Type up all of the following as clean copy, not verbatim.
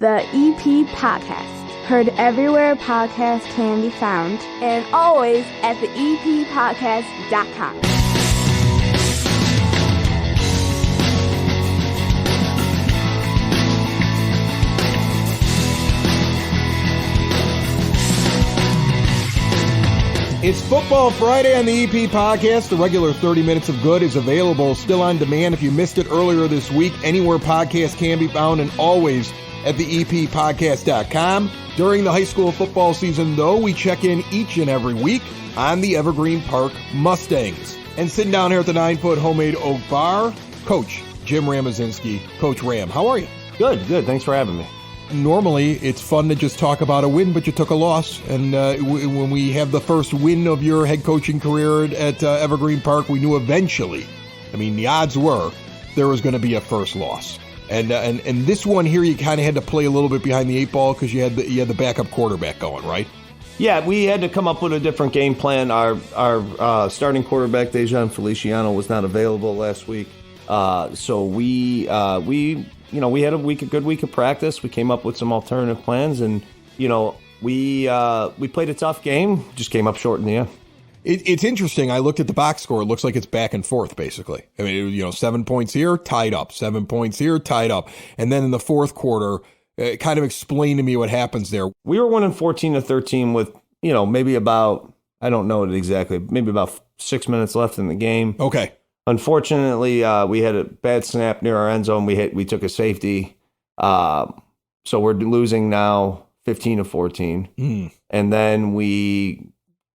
The EPCHS. Heard everywhere podcasts can be found, and always at the EPCHS.com. It's Football Friday on the EP Podcast. The regular 30 Minutes of Good is available still on demand if you missed it earlier this week, anywhere podcasts can be found, and always at the EPPodcast.com. During the high school football season, though, we check in each and every week on the Evergreen Park Mustangs. And sitting down here at the 9-foot homemade oak bar, Coach Jim Ramazinski. Coach Ram, how are you? Good. Thanks for having me. Normally, it's fun to just talk about a win, but you took a loss. And when we have the first win of your head coaching career at Evergreen Park, we knew eventually, the odds were there was going to be a first loss. And this one here, you kind of had to play a little bit behind the eight ball because you had the backup quarterback going, right? Yeah, we had to come up with a different game plan. Our starting quarterback, Dejan Feliciano, was not available last week. So we had a good week of practice. We came up with some alternative plans, and we played a tough game. Just came up short in the end. It's interesting. I looked at the box score. It looks like it's back and forth, basically. 7 points here, tied up. 7 points here, tied up. And then in the fourth quarter, kind of explain to me what happens there. We were winning 14-13 with, maybe about, I don't know it exactly, maybe about 6 minutes left in the game. Okay. Unfortunately, we had a bad snap near our end zone. We took a safety. So we're losing now 15-14. And then we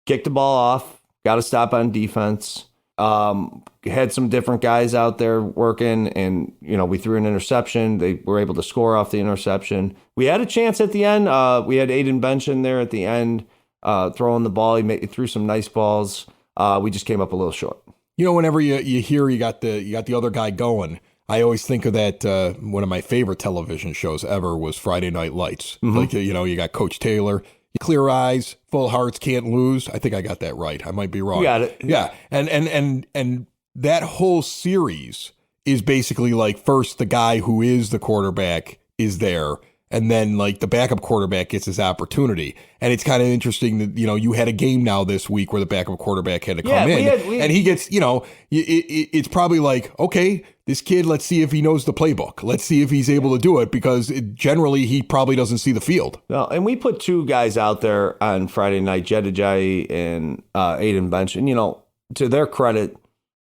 kicked the ball off, got a stop on defense, had some different guys out there working, and, we threw an interception. They were able to score off the interception. We had a chance at the end. We had Aiden Bench in there at the end throwing the ball. He threw some nice balls. We just came up a little short. Whenever you hear you got the other guy going, I always think of that. One of my favorite television shows ever was Friday Night Lights. Mm-hmm. Like, you got Coach Taylor, clear eyes, full hearts, can't lose. I think I got that right. I might be wrong. You got it. Yeah. And that whole series is basically like, first the guy who is the quarterback is there, and then like the backup quarterback gets his opportunity. And it's kind of interesting that, you had a game now this week where the backup quarterback had to come in. And he gets, it's probably like, okay, this kid, let's see if he knows the playbook. Let's see if he's able to do it, because generally he probably doesn't see the field. Well, and we put two guys out there on Friday night, Jedediah and Aiden Bench. And, to their credit,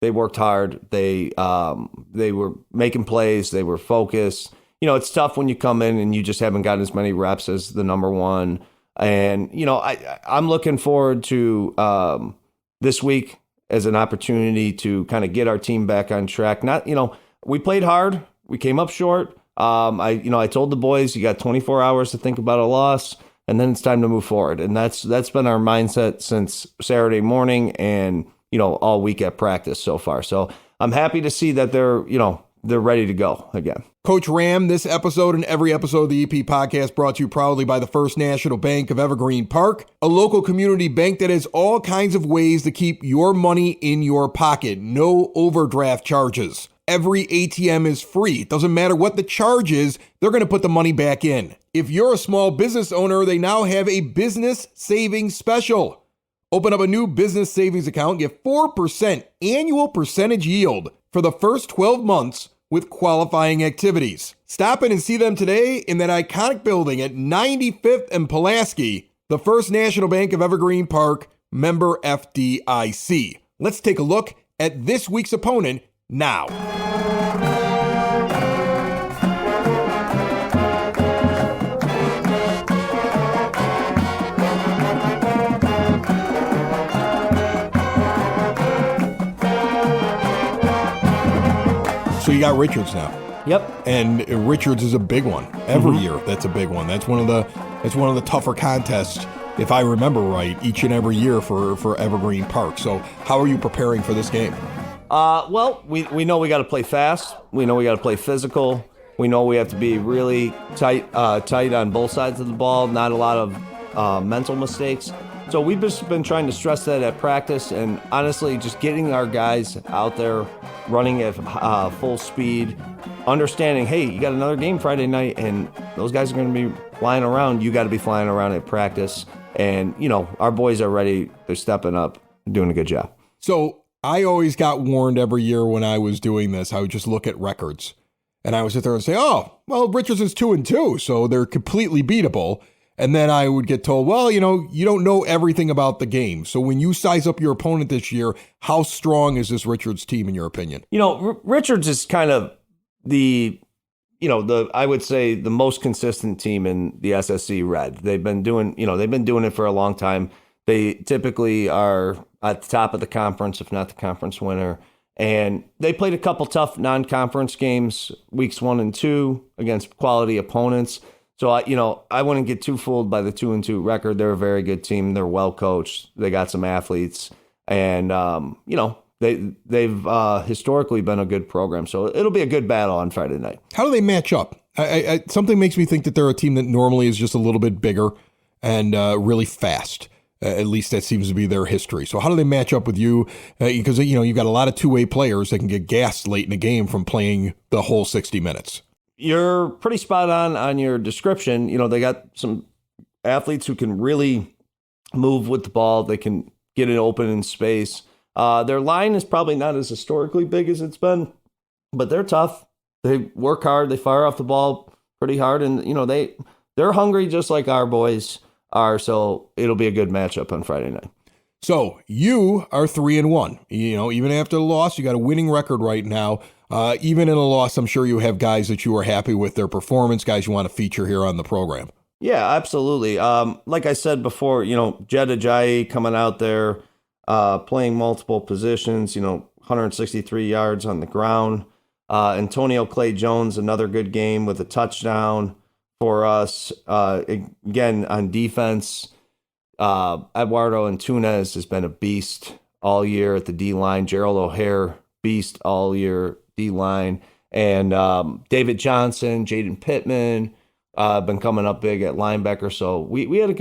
they worked hard. They were making plays. They were focused. It's tough when you come in and you just haven't gotten as many reps as the number one. And, I'm looking forward to this week as an opportunity to kind of get our team back on track. We played hard. We came up short. I told the boys, you got 24 hours to think about a loss, and then it's time to move forward. And that's been our mindset since Saturday morning and, all week at practice so far. So I'm happy to see that they're ready to go again. Coach Ram, this episode and every episode of the EP Podcast brought to you proudly by the First National Bank of Evergreen Park, a local community bank that has all kinds of ways to keep your money in your pocket. No overdraft charges. Every ATM is free. It doesn't matter what the charge is, they're going to put the money back in. If you're a small business owner, they now have a business savings special. Open up a new business savings account, get 4% annual percentage yield for the first 12 months with qualifying activities. Stop in and see them today in that iconic building at 95th and Pulaski, the First National Bank of Evergreen Park, member FDIC. Let's take a look at this week's opponent now. So you got Richards now. Yep. And Richards is a big one. Every year, that's a big one. That's one of the tougher contests, if I remember right, each and every year for Evergreen Park. So how are you preparing for this game? Well, we know we got to play fast. We know we got to play physical. We know we have to be really tight on both sides of the ball. Not a lot of mental mistakes. So we've just been trying to stress that at practice, and honestly, just getting our guys out there running at full speed, understanding, hey, you got another game Friday night, and those guys are going to be flying around. You got to be flying around at practice. And, our boys are ready. They're stepping up, doing a good job. So I always got warned every year when I was doing this. I would just look at records, and I would sit there and say, oh, well, Richardson's 2-2, so they're completely beatable. And then I would get told, well, you don't know everything about the game. So when you size up your opponent this year, how strong is this Richards team in your opinion? Richards is kind of I would say the most consistent team in the SSC Red. They've been doing it for a long time. They typically are at the top of the conference, if not the conference winner. And they played a couple tough non-conference games, weeks 1 and 2, against quality opponents. So, I wouldn't get too fooled by the 2-2 record. They're a very good team. They're well coached. They got some athletes, and they've historically been a good program. So it'll be a good battle on Friday night. How do they match up? Something makes me think that they're a team that normally is just a little bit bigger and really fast. At least that seems to be their history. So how do they match up with you? Because you've got a lot of two-way players that can get gassed late in the game from playing the whole 60 minutes. You're pretty spot on your description. They got some athletes who can really move with the ball. They can get it open in space. Their line is probably not as historically big as it's been, but they're tough. They work hard. They fire off the ball pretty hard, and they're hungry just like our boys are. So it'll be a good matchup on Friday night. So you are 3-1. Even after the loss, you got a winning record right now. Even in a loss, I'm sure you have guys that you are happy with their performance, guys you want to feature here on the program. Yeah, absolutely. Like I said before, Jed Ajayi coming out there, playing multiple positions, 163 yards on the ground. Antonio Clay Jones, another good game with a touchdown for us. Again, on defense, Eduardo Antunes has been a beast all year at the D-line. Gerald O'Hare, beast all year, D-line. And David Johnson, Jaden Pittman, been coming up big at linebacker. So we had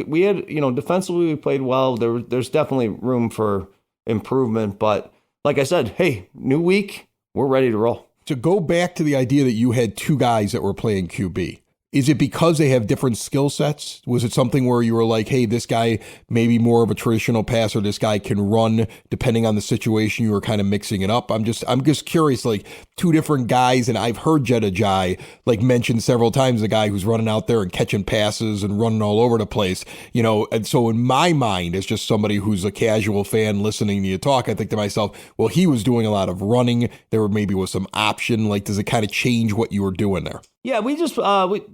defensively we played well. There's definitely room for improvement. But like I said, hey, new week, we're ready to roll. To go back to the idea that you had two guys that were playing QB, is it because they have different skill sets? Was it something where you were like, hey, this guy may be more of a traditional passer, this guy can run, depending on the situation, you were kind of mixing it up? I'm just curious, like two different guys, and I've heard Jed Ajayi mentioned several times, the guy who's running out there and catching passes and running all over the place, and so in my mind, as just somebody who's a casual fan listening to you talk, I think to myself, well, he was doing a lot of running, there maybe was some option, like does it kind of change what you were doing there? Yeah, we just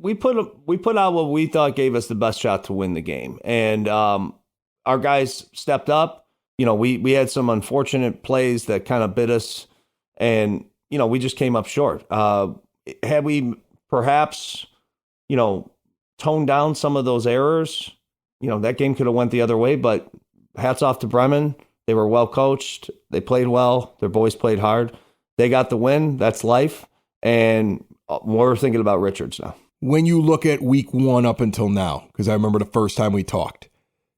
we put out what we thought gave us the best shot to win the game, and our guys stepped up. We had some unfortunate plays that kind of bit us, and we just came up short. Had we perhaps toned down some of those errors, that game could have went the other way. But hats off to Bremen; they were well coached, they played well, their boys played hard, they got the win. That's life, and we're thinking about Richards now. When you look at week 1 up until now, because I remember the first time we talked,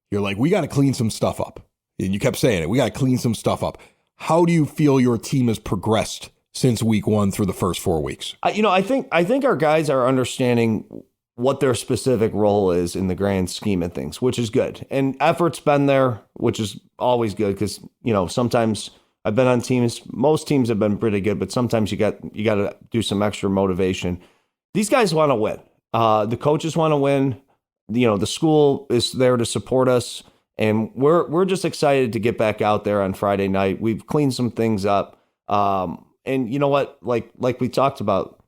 you're like, we got to clean some stuff up. And you kept saying it. We got to clean some stuff up. How do you feel your team has progressed since week 1 through the first 4 weeks? I think our guys are understanding what their specific role is in the grand scheme of things, which is good. And effort's been there, which is always good because, sometimes I've been on teams, most teams have been pretty good, but sometimes you got to do some extra motivation. These guys want to win. The coaches want to win. The school is there to support us, and we're just excited to get back out there on Friday night. We've cleaned some things up. And you know what? Like we talked about,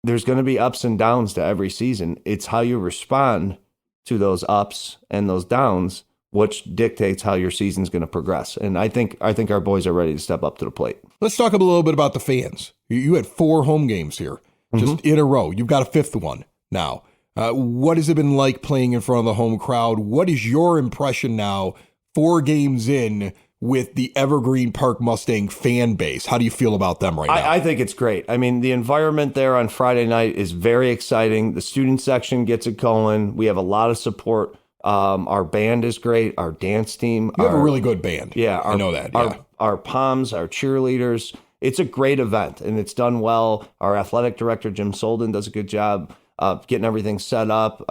there's going to be ups and downs to every season. It's how you respond to those ups and those downs which dictates how your season's going to progress. And I think our boys are ready to step up to the plate. Let's talk a little bit about the fans. You had 4 home games here, just in a row. You've got a 5th one now. What has it been like playing in front of the home crowd? What is your impression now, 4 games in, with the Evergreen Park Mustang fan base? How do you feel about them right now? I think it's great. I mean, the environment there on Friday night is very exciting. The student section gets it going. We have a lot of support Our band is great. Our dance team. You have a really good band. Yeah. I know that. Yeah. Our POMs, our cheerleaders. It's a great event, and it's done well. Our athletic director, Jim Solden, does a good job getting everything set up.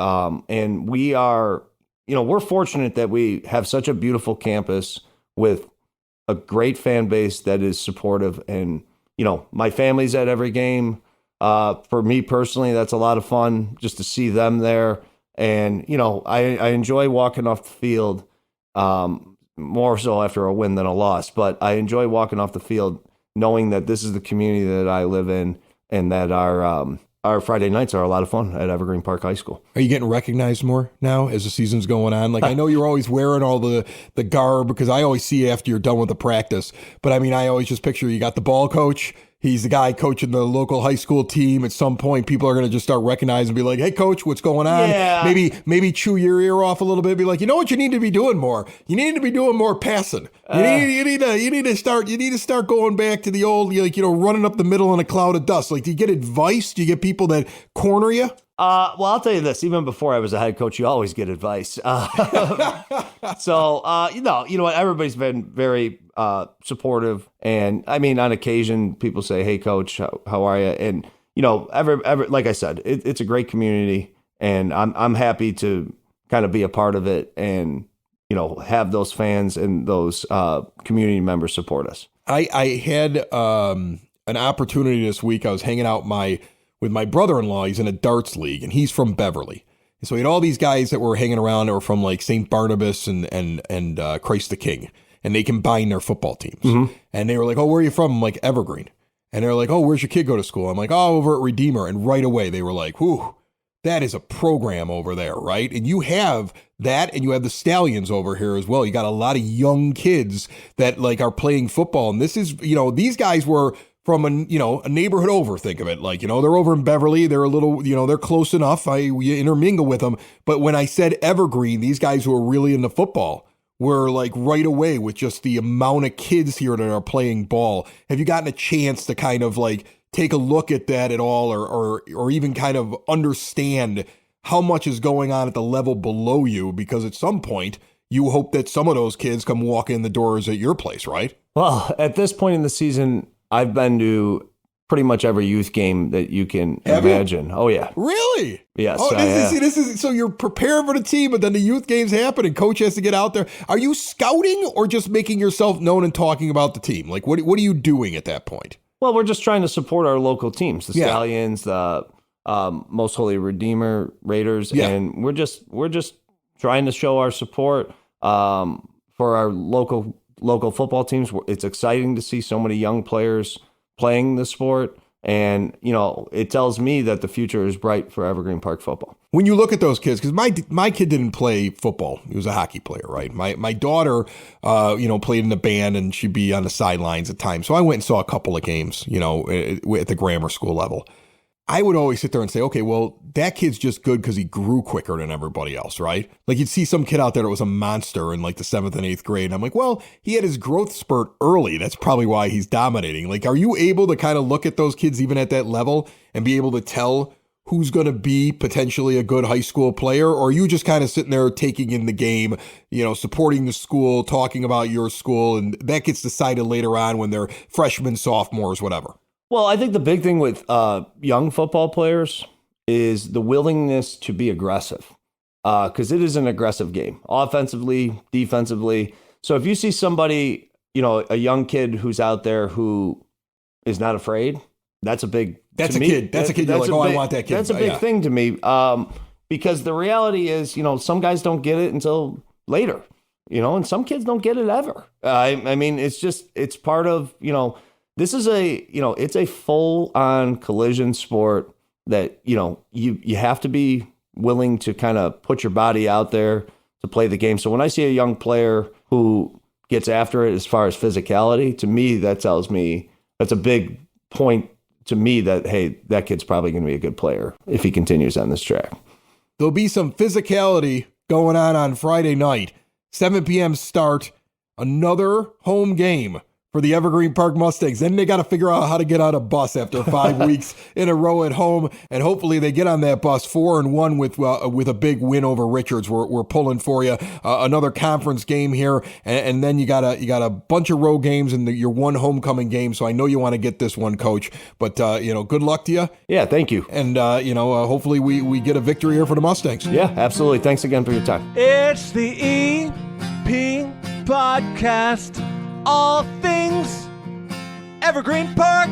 And we are, we're fortunate that we have such a beautiful campus with a great fan base that is supportive. And, my family's at every game. For me personally, that's a lot of fun just to see them there. And, I enjoy walking off the field, more so after a win than a loss. But I enjoy walking off the field knowing that this is the community that I live in and that our Friday nights are a lot of fun at Evergreen Park High School. Are you getting recognized more now as the season's going on? Like, I know you're always wearing all the garb because I always see you after you're done with the practice. But, I mean, I always just picture you got the ball coach. He's the guy coaching the local high school team. At some point, people are going to just start recognizing and be like, hey, coach, what's going on? Yeah. Maybe chew your ear off a little bit. Be like, you know what you need to be doing more? You need to be doing more passing. You need to start going back to the old, running up the middle in a cloud of dust. Like, do you get advice? Do you get people that corner you? Well, I'll tell you this. Even before I was a head coach, you always get advice. So, you know what? Everybody's been very supportive. And, I mean, on occasion, people say, hey, coach, how are you? And, like I said, it's a great community. And I'm happy to kind of be a part of it and, have those fans and those community members support us. I had an opportunity this week. I was hanging out with my brother-in-law. He's in a darts league, and he's from Beverly. And so he had all these guys that were hanging around that were from like St. Barnabas and Christ the King, and they combined their football teams. Mm-hmm. And they were like, oh, where are you from? I'm like, Evergreen. And they're like, oh, where's your kid go to school? I'm like, oh, over at Redeemer. And right away they were like, whew, that is a program over there, right? And you have that, and you have the Stallions over here as well. You got a lot of young kids that like are playing football. And this is, these guys were from a neighborhood over, think of it like, they're over in Beverly. They're a little, they're close enough. We intermingle with them. But when I said Evergreen, these guys who are really into football were like right away with just the amount of kids here that are playing ball. Have you gotten a chance to kind of like take a look at that at all, or even kind of understand how much is going on at the level below you? Because at some point you hope that some of those kids come walk in the doors at your place, right? Well, at this point in the season, I've been to pretty much every youth game that you can imagine. Oh, yeah. Really? Yes. Oh, this is so you're preparing for the team, but then the youth games happen and coach has to get out there. Are you scouting or just making yourself known and talking about the team? Like, what are you doing at that point? Well, we're just trying to support our local teams, the Stallions, the Most Holy Redeemer Raiders, and we're just trying to show our support for our local football teams. It's exciting to see so many young players playing the sport. And, it tells me that the future is bright for Evergreen Park football. When you look at those kids, because my kid didn't play football. He was a hockey player, right? My daughter, played in the band, and she'd be on the sidelines at times. So I went and saw a couple of games, at the grammar school level. I would always sit there and say, okay, well, that kid's just good because he grew quicker than everybody else, right? Like you'd see some kid out there that was a monster in like the 7th and 8th grade. And I'm like, well, he had his growth spurt early. That's probably why he's dominating. Like, are you able to kind of look at those kids even at that level and be able to tell who's going to be potentially a good high school player? Or are you just kind of sitting there taking in the game, supporting the school, talking about your school, and that gets decided later on when they're freshmen, sophomores, whatever? Well, I think the big thing with young football players is the willingness to be aggressive, because it is an aggressive game, offensively, defensively. So if you see somebody, a young kid who's out there who is not afraid, that's a big. That's a kid. That's a kid. You're like, I want that kid. That's a big thing to me, because the reality is, some guys don't get it until later, and some kids don't get it ever. I mean, it's part of, this is it's a full-on collision sport that, you have to be willing to kind of put your body out there to play the game. So when I see a young player who gets after it as far as physicality, to me, that tells me that's a big point to me that, hey, that kid's probably going to be a good player if he continues on this track. There'll be some physicality going on Friday night, 7 p.m. start, another home game for the Evergreen Park Mustangs. Then they got to figure out how to get on a bus after 5 weeks in a row at home, and hopefully they get on that bus 4-1 with a big win over Richards. We're pulling for you. Another conference game here, and then you got a bunch of road games and your one homecoming game. So I know you want to get this one, Coach. But good luck to you. Yeah, thank you. And hopefully we get a victory here for the Mustangs. Yeah, absolutely. Thanks again for your time. It's the EP Podcast. All things Evergreen Park.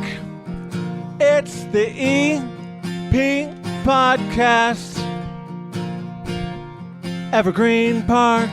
It's the EP Podcast. Evergreen Park.